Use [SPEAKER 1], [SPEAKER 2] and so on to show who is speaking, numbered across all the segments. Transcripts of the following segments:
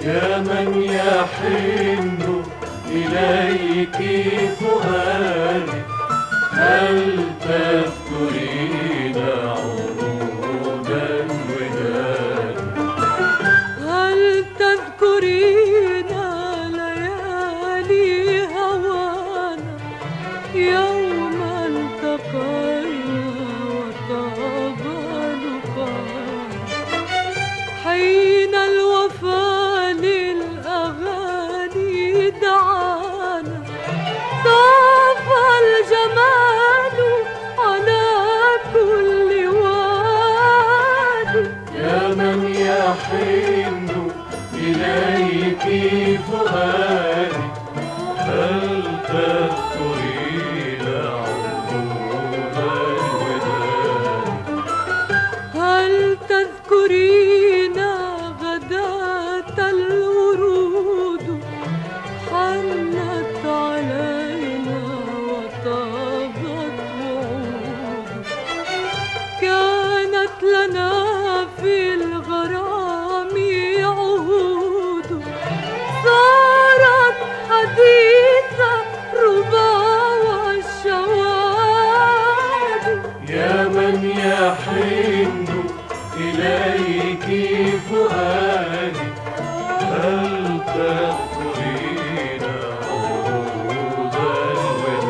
[SPEAKER 1] يا من يحن إليك فؤادي، هل تذكرين عروض الوداد؟
[SPEAKER 2] هل تذكرين ليالي هوانا يوما التقينا وطاب لقانا، حين الوفا للأغاني دعانا، طاف الجمال على كل واد.
[SPEAKER 1] يا من يحن إليك فؤادي، هل تذكرين عروض الوداد؟
[SPEAKER 2] هل تذكرين غداة الورود حنت علينا وطابت وعود، كانت لنا في الغرام عهود، صارت حديث ربا والشواد.
[SPEAKER 1] يا من يحن إليك فؤادي، هل تذكرين عروض الوداد؟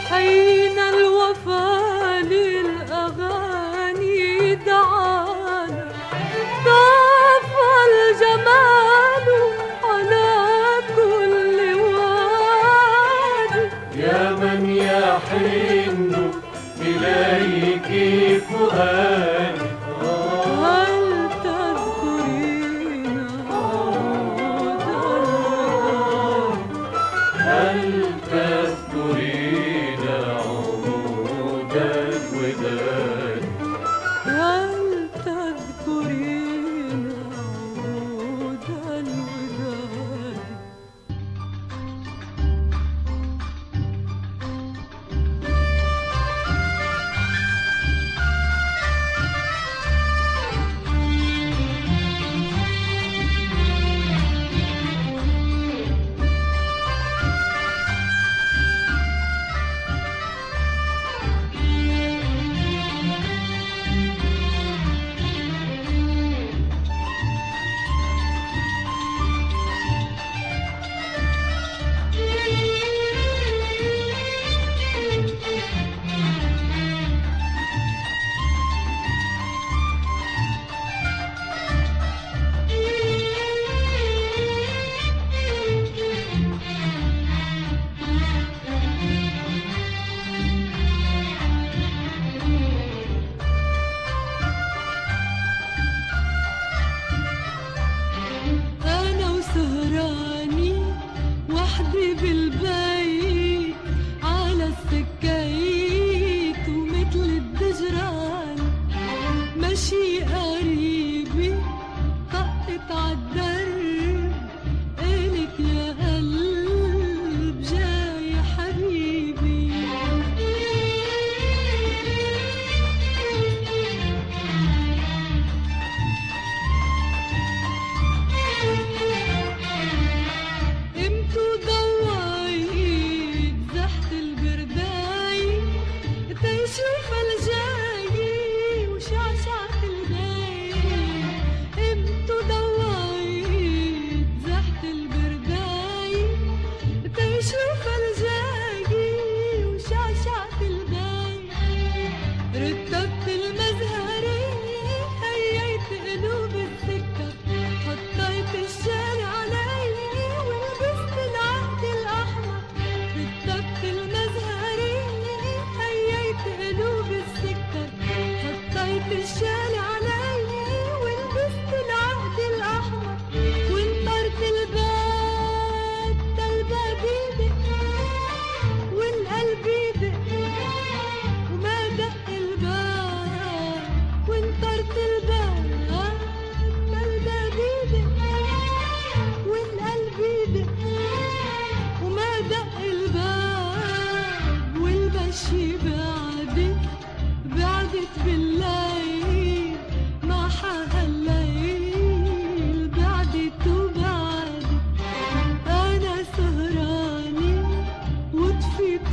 [SPEAKER 2] حين الوفا للأغاني دعانا، طاف الجمال على كل واد.
[SPEAKER 1] يا من يحن إليك فؤادي،
[SPEAKER 2] هل تذكرين عود الوداد؟
[SPEAKER 1] هل تذكرين عروض الوداد؟
[SPEAKER 2] هل تذكرين عود الوداد؟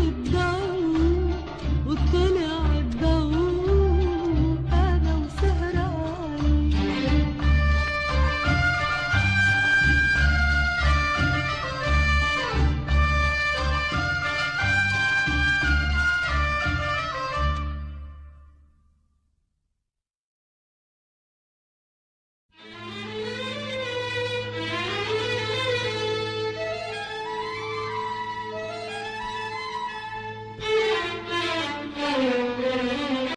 [SPEAKER 2] الدار